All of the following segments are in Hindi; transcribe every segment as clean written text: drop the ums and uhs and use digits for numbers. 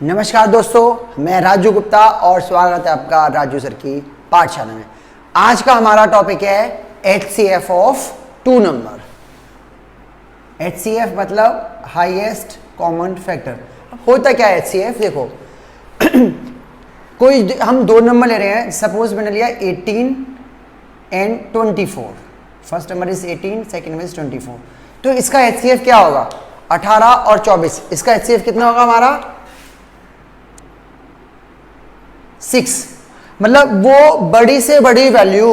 नमस्कार दोस्तों, मैं राजू गुप्ता और स्वागत है आपका राजू सर की पाठशाला में। आज का हमारा टॉपिक है HCF of two number. HCF मतलब हाईएस्ट कॉमन फैक्टर। होता क्या है HCF? देखो कोई हम दो नंबर ले रहे हैं, सपोज मैंने लिया 18 and 24। First number is 18, second number is 24। तो इसका HCF क्या होगा? 18 और 24। इसका HCF कितना होगा हमारा? 6। मतलब वो बड़ी से बड़ी वैल्यू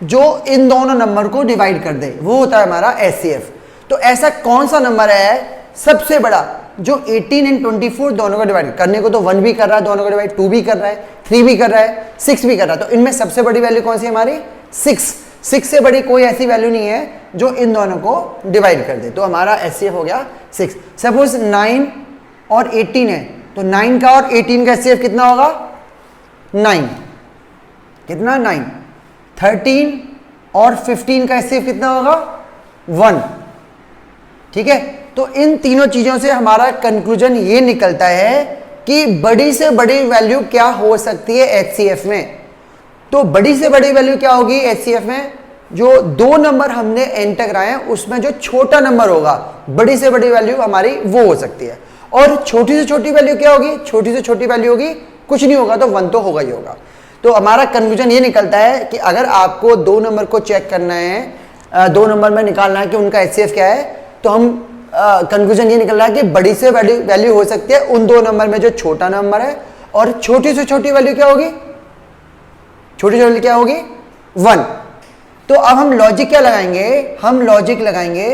जो इन दोनों नंबर को डिवाइड कर दे, वो होता है हमारा HCF। तो ऐसा कौन सा नंबर है सबसे बड़ा जो 18 एंड 24 दोनों को डिवाइड करने को तो 1 भी कर रहा है, दोनों को डिवाइड 2 भी कर रहा है, 3 भी कर रहा है, 6 भी कर रहा है। तो इनमें सबसे बड़ी वैल्यू कौन सी है हमारी? 6। 6 से बड़ी कोई ऐसी वैल्यू नहीं है जो इन दोनों को डिवाइड कर दे। तो हमारा HCF हो गया 6। सपोज 9 और 18 है, तो 9 का और 18 का HCF कितना होगा? 9। कितना? 9। 13 और 15 का HCF कितना होगा? 1। ठीक है, तो इन तीनों चीजों से हमारा कंक्लूजन ये निकलता है कि बड़ी से बड़ी वैल्यू क्या हो सकती है HCF में। तो बड़ी से बड़ी वैल्यू क्या होगी HCF में? जो दो नंबर हमने एंटर कराए हैं उसमें जो छोटा नंबर होगा, बड़ी से बड़ी वैल्यू हमारी वो हो सकती है। और छोटी से छोटी वैल्यू क्या होगी? छोटी से छोटी वैल्यू होगी कुछ नहीं होगा तो 1 तो होगा ही होगा। तो हमारा कंक्लूजन ये निकलता है कि अगर आपको दो नंबर को चेक करना है, दो नंबर में निकालना है कि उनका HCF क्या है, तो हम कंक्लूजन ये निकल रहा है कि बड़ी से बड़ी वैल्यू हो सकती है उन दो नंबर में जो छोटा नंबर है, और छोटी से छोटी वैल्यू क्या होगी? छोटी से वैल्यू क्या होगी? 1। तो अब हम लॉजिक क्या लगाएंगे? हम लॉजिक लगाएंगे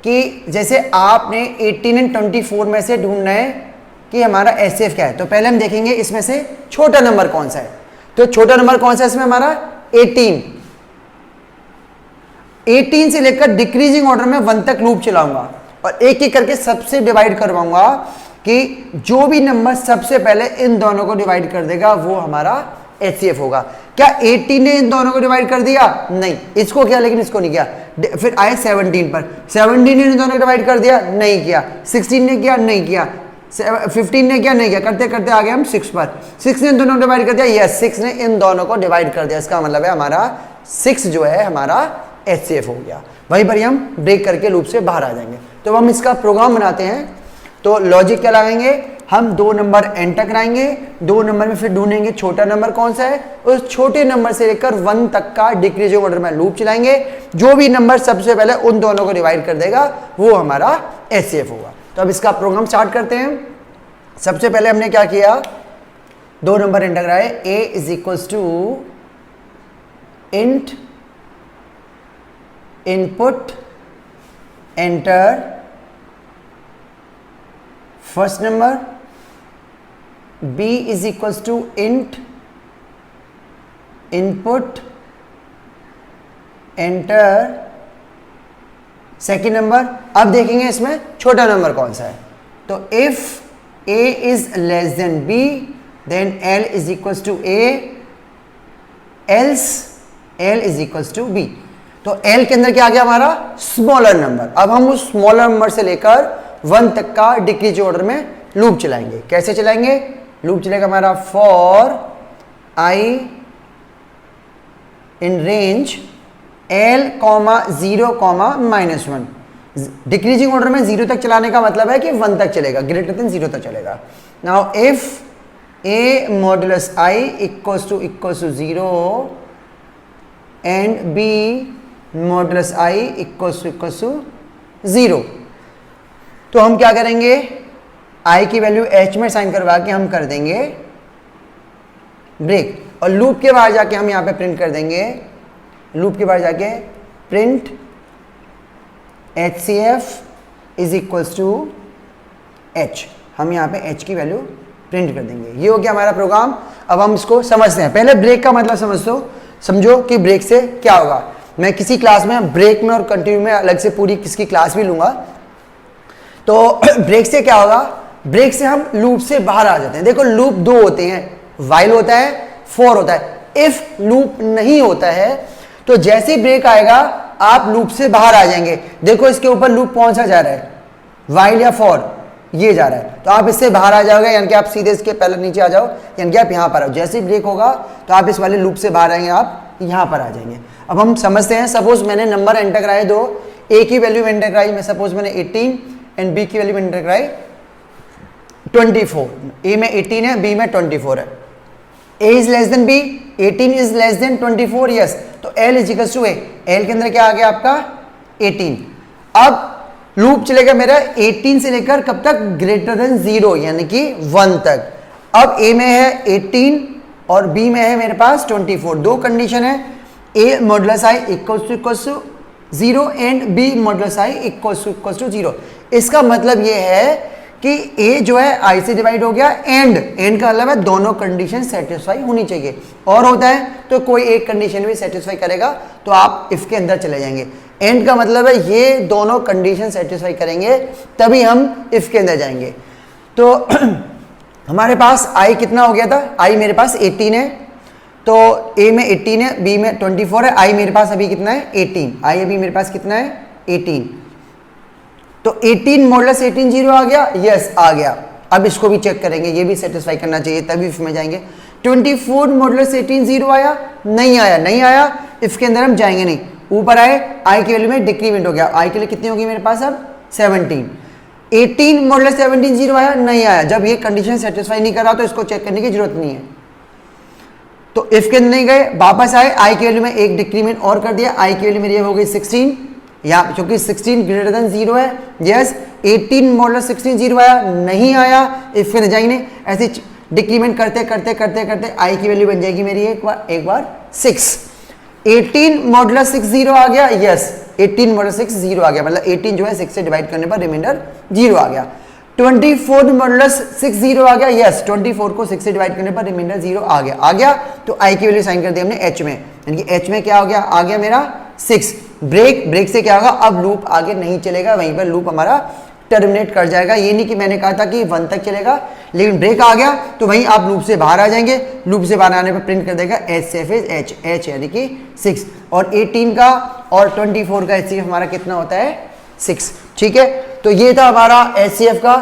कि जैसे आपने 18 एंड 24 में से ढूंढना है कि हमारा HCF क्या है, तो पहले हम देखेंगे इसमें से छोटा नंबर कौन सा है। तो छोटा नंबर कौन सा है इसमें हमारा? 18। 18 से लेकर डिक्रीजिंग ऑर्डर में 1 तक लूप चलाऊंगा और एक एक करके सबसे डिवाइड करवाऊंगा कि जो भी नंबर सबसे पहले इन दोनों को डिवाइड कर देगा वो हमारा HCF होगा। क्या 18 ने इन दोनों को डिवाइड कर दिया? नहीं। इसको किया लेकिन इसको नहीं किया। फिर आए 17 पर, 17 ने इन दोनों को डिवाइड कर दिया? नहीं किया। 16 ने किया? नहीं किया। 15 ने क्या? नहीं किया। करते करते आ गए हम 6 पर। 6 ने इन दोनों को डिवाइड कर दिया? यस, 6 ने इन दोनों को डिवाइड कर दिया। इसका मतलब है हमारा 6 जो है हमारा HCF हो गया। वहीं पर ही हम ब्रेक करके लूप से बाहर आ जाएंगे। तो हम इसका प्रोग्राम बनाते हैं। तो लॉजिक क्या लगाएंगे? हम दो नंबर एंटर कराएंगे, दो नंबर में फिर ढूंढेंगे छोटा नंबर कौन सा है, उस छोटे नंबर से लेकर 1 तक का डिक्रीजिंग ऑर्डर में लूप चलाएंगे। जो भी नंबर सबसे पहले उन दोनों को डिवाइड कर देगा वो हमारा HCF होगा। तो अब इसका प्रोग्राम स्टार्ट करते हैं। सबसे पहले हमने क्या किया? दो नंबर एंटर कराए। A is equals to int input enter first number, B is equals to int input enter second number. अब देखेंगे इसमें छोटा नंबर कौन सा है। तो if A is less than B then L is equals to A, else L is equals to B। तो L के अंदर क्या आ गया हमारा? Smaller number. अब हम उस स्मॉलर नंबर से लेकर 1 तक का डिक्रीज ऑर्डर में लूप चलाएंगे। कैसे चलाएंगे? लूप चलेगा हमारा for I in range L, 0, -1। Decreasing order में 0 तक चलाने का मतलब है कि 1 तक चलेगा, ग्रेटर देन 0 तक चलेगा। Now if A modulus I equals to 0 and B modulus I equals to 0, तो हम क्या करेंगे? I की वैल्यू H में साइन करवा के हम कर देंगे ब्रेक, और लूप के बाहर जाके हम यहाँ पे प्रिंट कर देंगे। लूप के बाहर जाके print HCF is equals to H। हम यहाँ पे H की वैल्यू प्रिंट कर देंगे। ये हो गया हमारा प्रोग्राम। अब हम इसको समझते हैं। पहले ब्रेक का मतलब समझो कि ब्रेक से क्या होगा। मैं किसी क्लास में ब्रेक में और कंटिन्यू में अलग से पूरी किसकी क्लास भी लूंगा। तो ब्रेक से क्या होगा? ब्रेक से हम लूप से बाहर आ जाते हैं। देखो लूप दो होते हैं, वाइल होता है, फॉर होता है। इफ लूप नहीं होता है तो जैसे ही ब्रेक आएगा आप लूप से बाहर आ जाएंगे। देखो इसके ऊपर लूप कौन सा जा रहा है, वाइल या फॉर? ये जा रहा है, तो आप इससे बाहर आ जाओगे, यानी कि आप सीधे इसके पहले नीचे आ जाओ, यानी कि आप यहाँ पर आओ। जैसे ही ब्रेक होगा तो आप इस वाले लूप से बाहर आएंगे, आप यहाँ पर आ जाएंगे। अब हम समझते हैं, सपोज मैंने नंबर एंटर कराए दो, ए की वैल्यू एंटर कराई मैं, सपोज मैंने 18 एंड बी की वैल्यू एंटर कराई 24। ए में 18 है, बी में 24 है। A is less than B, 18 is less than 24, yes. तो L is equal to A, L के अंदर क्या आ गया आपका 18। अब लूप चलेगा मेरा 18 से लेकर कब तक, ग्रेटर देन 0 यानी कि 1 तक। अब ए में है 18 और बी में है मेरे पास 24, दो कंडीशन है, A modulus I equals to 0 and B modulus I equals to 0। इसका मतलब ये है कि ए जो है आई से डिवाइड हो गया, एंड का मतलब है दोनों कंडीशन सेटिस्फाई होनी चाहिए, और होता है तो कोई एक कंडीशन भी सेटिस्फाई करेगा तो आप इफ के अंदर चले जाएंगे। एंड का मतलब है ये दोनों कंडीशन सेटिस्फाई करेंगे तभी हम इफ के अंदर जाएंगे। तो हमारे पास आई कितना हो गया था, आई मेरे पास 18 है, तो ए में 18 है, बी में 24 है, आई मेरे पास अभी कितना है 18, आई अभी मेरे पास कितना है 18। तो 18 मॉडुलस 18 0 आ गया, यस आ गया। अब इसको भी चेक करेंगे, ये भी सेटिस्फाई करना चाहिए तभी इफ में जाएंगे। 24 मॉडुलस 18 0 आया, नहीं आया, नहीं आया, इफ के अंदर हम जाएंगे नहीं। ऊपर आए, आई की वैल्यू में डिक्रीमेंट हो गया, आई के लिए कितनी होगी मेरे पास अब 17। 18 मॉडुलस 17 0 आया, नहीं आया। जब ये कंडीशन सेटिस्फाई नहीं कर रहा तो इसको चेक करने की जरूरत नहीं है। तो इफ के अंदर नहीं गए, वापस आए, आई की वैल्यू में एक डिक्रीमेंट और कर दिया, आई की वैल्यू मेरी हो गई 16, या क्योंकि 16 ग्रेटर देन 0 है, यस। 18 मॉडुलस 16 0 आया, नहीं आया, इफ के अंदर जाएंगे। ऐसे डिक्रीमेंट करते करते करते करते आई की वैल्यू बन जाएगी मेरी एक बार 6। 18 मॉडुलस 6 0 आ गया, यस 18 मॉडुलस 6 0 आ गया, मतलब 18 जो है 6 से डिवाइड करने पर रिमाइंडर 0 आ गया। 24 मॉडुलस 6 0 आ गया, यस 24 को 6 से डिवाइड करने पर रिमाइंडर 0 आ गया। तो आई की वैल्यू साइन कर दी हमने एच में, यानी कि एच में क्या हो गया, आ गया मेरा 6। ब्रेक से क्या होगा, अब लूप आगे नहीं चलेगा, वहीं पर लूप हमारा टर्मिनेट कर जाएगा। ये नहीं कि मैंने कहा था कि 1 तक चलेगा, लेकिन ब्रेक आ गया तो वहीं आप लूप से बाहर आ जाएंगे। लूप से बाहर आने पर प्रिंट कर देगा एच एच यानी कि 6, और 18 का और 24 का एचसीएफ हमारा कितना होता है 6। ठीक है, तो ये था हमारा एचसीएफ का।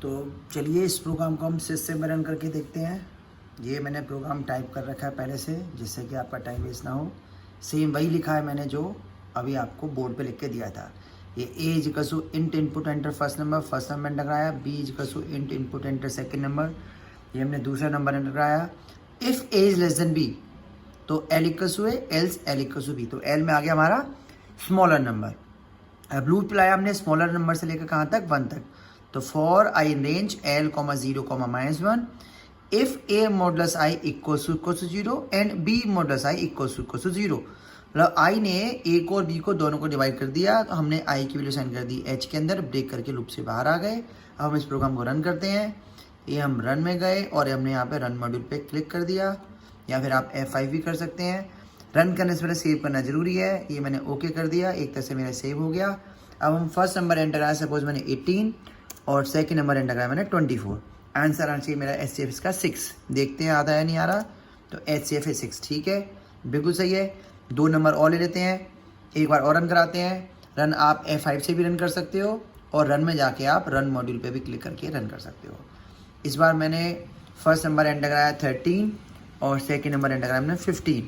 तो चलिए इस प्रोग्राम को हम सिस्टम में रन करके देखते हैं। ये मैंने प्रोग्राम टाइप कर रखा है पहले से, जिससे कि आपका टाइम वेस्ट ना हो। सेम वही लिखा है मैंने जो अभी आपको बोर्ड पे लिख के दिया था। ये A is equal to int input enter first number enter कराया, B is equal to int input enter second number, ये हमने दूसरा नंबर एंटर कराया। If A is less than B तो L equal to A, else L equal to B, तो एल में आ गया हमारा स्मॉलर नंबर। अब लूप चलाया हमने स्मॉलर नंबर से लेकर कहाँ तक 1 तक। तो for I in range L comma 0 comma -1 if A modulus I equals to 0 and B modulus I equals to 0। मतलब आई ने ए को और बी को दोनों को डिवाइड कर दिया, तो हमने आई की वैल्यू साइन कर दी एच के अंदर, ब्रेक करके लूप से बाहर आ गए। अब हम इस प्रोग्राम को रन करते हैं। ये हम रन में गए और हमने यहाँ पे रन मॉड्यूल पे क्लिक कर दिया, या फिर आप F5 भी कर सकते हैं। रन करने से पहले सेव करना जरूरी है। ये मैंने ओके कर दिया, एक तरह से मेरा सेव हो गया। अब हम फर्स्ट नंबर एंटर आया, सपोज मैंने 18 और सेकंड नंबर एंटर आया मैंने 24। आंसर आना चाहिए मेरा HCF का 6। देखते हैं आता है नहीं आ रहा, तो HCF है 6। ठीक है, बिल्कुल सही है। 2 नंबर और ले लेते हैं, एक बार और रन कराते हैं। रन आप F5 से भी रन कर सकते हो, और रन में जाके आप रन मॉड्यूल पे भी क्लिक करके रन कर सकते हो। इस बार मैंने फर्स्ट नंबर एंटर कराया 13 और सेकंड नंबर एंटर कराया मैंने 15।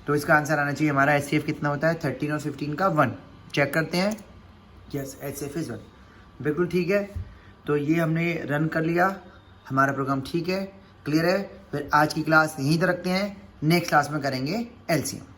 तो इसका आंसर आना चाहिए हमारा HCF कितना होता है 13 और 15 का 1। चेक करते हैं, यस HCF इज 1, बिल्कुल ठीक है। तो ये हमने रन कर लिया, हमारा प्रोग्राम ठीक है, क्लियर है। फिर आज की क्लास यहीं तक रखते हैं, नेक्स्ट क्लास में करेंगे LCM।